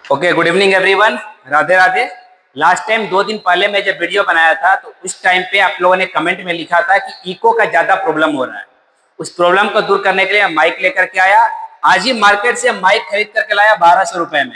Okay, good evening everyone. Radhe Radhe. Last time 2 दिन पहले मैं जब वीडियो बनाया था तो उस टाइम पे आप लोगों ने कमेंट में लिखा था कि इको का ज़्यादा प्रॉब्लम हो रहा है। उस प्रॉब्लम को दूर करने के लिए माइक लेकर के आया। आज ही मार्केट से माइक खरीद करके लाया 1200 रुपये में।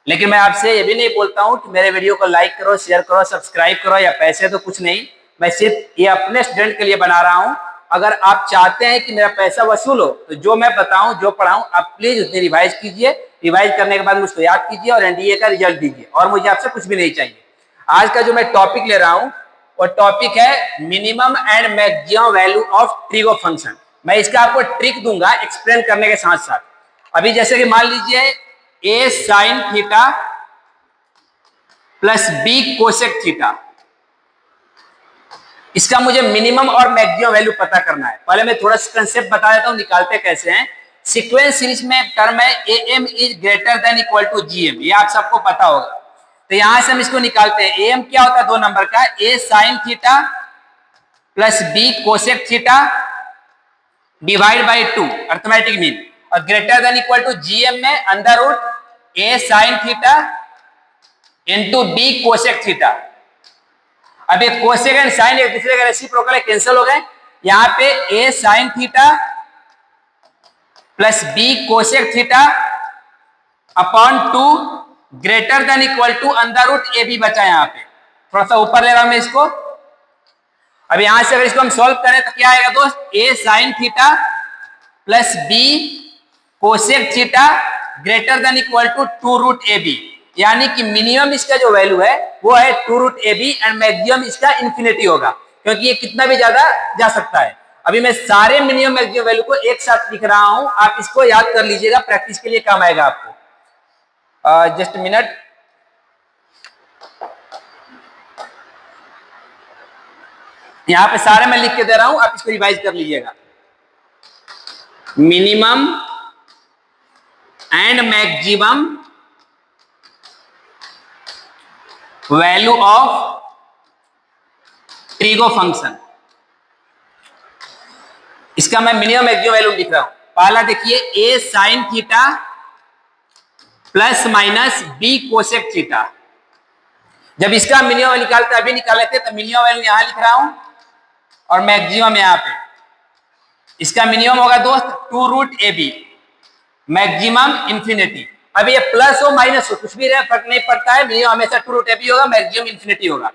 लेकिन मैं आपसे ये भी नहीं बोलता हूँ कि मेरे वीडियो को लाइक करो, शेयर करो, सब्सक्राइब करो या पैसे तो कुछ नहीं। मैं सिर्फ ये अपने स्टूडेंट के लिए बना रहा हूँ। अगर आप चाहते हैं कि मेरा पैसा वसूल हो तो जो मैं बताऊं, जो पढ़ाऊं, आप प्लीज उसने रिवाइज कीजिए। रिवाइज करने के बाद मुझको याद कीजिए और एनडीए का रिजल्ट दीजिए, और मुझे आपसे कुछ भी नहीं चाहिए। आज का जो मैं टॉपिक ले रहा हूँ वो टॉपिक है minimum and maximum value of trigo function. मैं इसका आपको ट्रिक दूंगा एक्सप्लेन करने के साथ साथ। अभी जैसे कि मान लीजिए A sine theta plus B cosec theta, इसका मुझे मिनिमम और मैक्सिमम वैल्यू पता करना है। पहले मैं थोड़ा सा कंसेप्ट बता देता हूं, निकालते कैसे हैं। सीक्वेंस सीरीज में एक टर्म है A M is greater than equal to G M, ये आप सबको पता होगा। तो यहां से हम इसको निकालते हैं। ए एम क्या होता है? 2 नंबर का, A sine theta plus B cosec theta divide by 2 arithmetic mean, और greater than equal to G M में under root A sine theta into B cosec theta. अब ये कोसेक एंड साइन एक दूसरे के रेसिप्रोकल कैंसिल हो गए। यहां पे A sine theta plus B cosec theta upon 2 greater than equal to under root A B बचा। यहां पे थोड़ा सा ऊपर ले रहा हूं मैं इसको। अब यहां से अगर इसको हम सॉल्व करें तो क्या आएगा दोस्त? A sine theta plus B cosec theta greater than equal to 2 root A B, यानी कि मिनिमम इसका जो वैल्यू है वो है 2 root A B and maximum इसका इन्फिनिटी होगा, क्योंकि ये कितना भी ज्यादा जा सकता है। अभी मैं सारे मिनिमम मैक्सिमम वैल्यू को एक साथ लिख रहा हूं, आप इसको याद कर लीजिएगा, प्रैक्टिस के लिए काम आएगा आपको। Just minute. यहां पे सारे मैं लिख के दे रहा हूं, आप इसको रिवाइज कर लीजिएगा। Minimum and maximum value of trigo function, इसका मैं मिनिमम मैक्सिमम वैल्यू लिख रहा हूं। पहला देखिए, A sine theta plus minus B cosec theta. जब इसका मिनिमम निकालते अभी निकाले थे तो मिनिमम वैल्यू यहां लिख रहा हूं और मैक्सिमम यहां पे। इसका मिनिमम होगा दोस्त 2 root A B, maximum infinity. अब ये प्लस हो माइनस हो कुछ भी रहे फर्क नहीं पड़ता है, मिनिमम हमेशा 2 रूट ए बी होगा, मैक्सिमम इंफिनिटी होगा।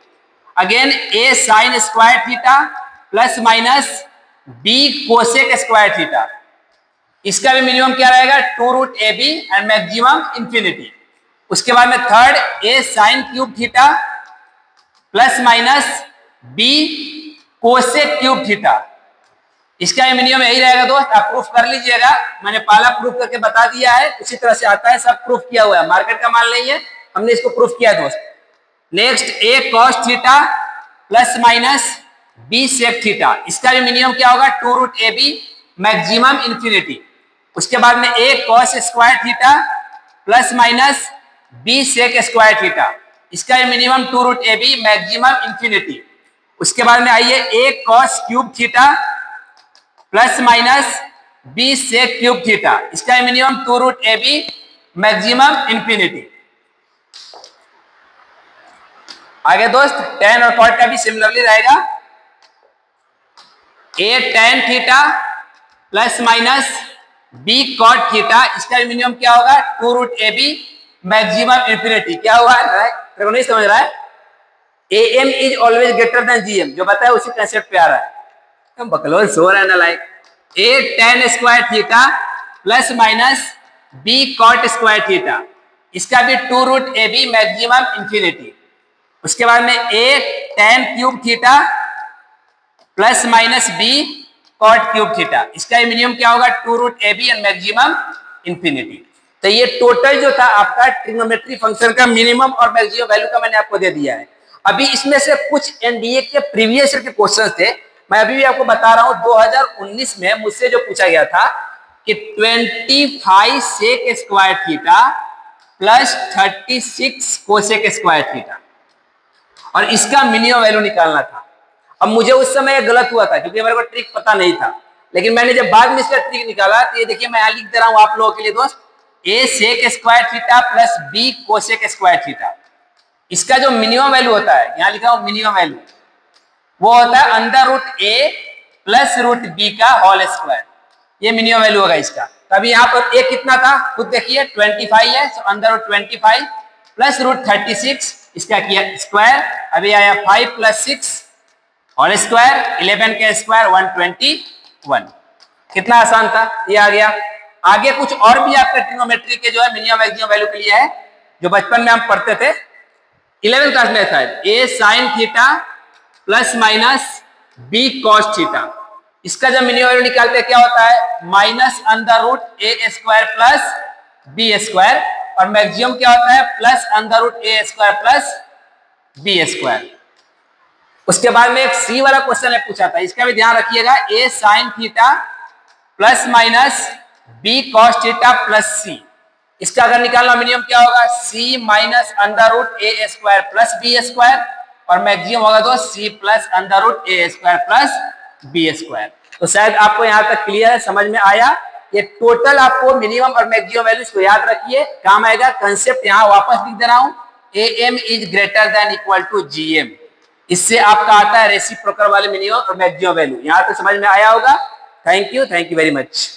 Again A sine square theta plus minus B cosec square theta, इसका भी मिनिमम क्या रहेगा? 2 root A B and maximum infinity. उसके बाद में third A sine cube theta plus minus B cosec cube theta, इसका minimum यही रहेगा दोस्त। आप प्रूफ कर लीजिएगा, मैंने पहला प्रूफ करके बता दिया है, उसी तरह से आता है, सब प्रूफ किया हुआ है, मार्केट का माल नहीं है, हमने इसको प्रूफ किया है दोस्त। Next A cos theta plus minus B sec theta, इसका भी मिनिमम क्या होगा? 2 root A B, maximum infinity. उसके बाद में A cos square theta plus minus B sec square theta, इसका भी minimum 2 root A B, maximum infinity. उसके बाद में आइए A cos cube theta plus minus B sec cube theta, इसका minimum 2 root A B, maximum infinity. आगे दोस्त tan और cot का भी सिमिलरली रहेगा। A tan theta plus minus B cot theta, इसका मिनिमम क्या होगा? 2 root A B, maximum infinity. क्या हुआ है? नहीं समझ रहा है? A M is always greater than G M, जो बताया उसी कंसेप्ट पे आ रहा है। तुम बकलोल सो रहा है ना। Like A tan square theta plus minus B cot square theta, इसका भी 2 root A B, maximum infinity. उसके बाद में A tan cube theta plus minus B cot cube theta, इसका मिनिमम क्या होगा? 2 root A B and maximum infinity. तो ये टोटल जो था आपका ट्रिग्नोमेट्री फंक्शन का मिनिमम और मैक्सिमम वैल्यू का मैंने आपको दे दिया है। अभी इसमें से कुछ एनडीए के प्रीवियस ईयर के क्वेश्चन थे, मैं अभी भी आपको बता रहा हूं। 2019 में मुझसे जो पूछा गया था कि 25 sec square theta plus 36 cosec square theta, और इसका मिनिमम वैल्यू निकालना था। अब मुझे उस समय गलत हुआ था क्योंकि मेरे को ट्रिक पता नहीं था, लेकिन मैंने जब बाद में इसका ट्रिक निकाला तो ये देखिए मैं यहाँ लिख दे रहा हूँ आप लोगों के लिए दोस्त। A sec square theta plus B cosec square theta. इसका जो मिनिमम वैल्यू होता है, यहां लिखा हूं मिनिमम वैल्यू, वो होता है अंडर रूट ए प्लस रूट बी का होल स्क्वायर। ये मिनिमम वैल्यू होगा इसका। तभी यहाँ पर ए कितना था खुद देखिए 25 है, तो अंडर रूट 25 प्लस रूट 36 इसका किया स्क्वायर। अभी आया 5 प्लस 6 होल स्क्वायर, 11 का स्क्वायर 121। कितना आसान था, ये आ गया। आगे कुछ और भी आपके ट्रिग्नोमेट्री के जो है मिनिमम मैक्सिमम वैल्यू के लिए है, जो बचपन में हम पढ़ते थे 11th क्लास में था। A sine theta plus minus B cos theta. इसका जब मिनिमम वैल्यू निकालते हैं क्या होता है, minus under root A square plus B square, और मैक्सिमम क्या होता है plus under root A square plus B square. उसके बाद में एक सी वाला क्वेश्चन है पूछा था, इसका भी ध्यान रखिएगा। A sine theta plus minus B cos theta plus C. इसका अगर निकालना मिनिमम क्या होगा, C minus under root A square plus B square, और मैक्सिमम होगा तो C plus under root A square plus B square. तो शायद आपको यहां तक क्लियर है, समझ में आया। ये टोटल आपको मिनिमम और मैक्सिमम वैल्यूज को याद रखिए, काम आएगा। कंसेप्ट यहां वापस लिख दे रहा हूं, A M is greater than equal to G M. इससे आपका आता है रेसिप्रोकल वाले मिनिमम और मैक्सिमम वैल्यू। यहां तक समझ में आया होगा। Thank you very much.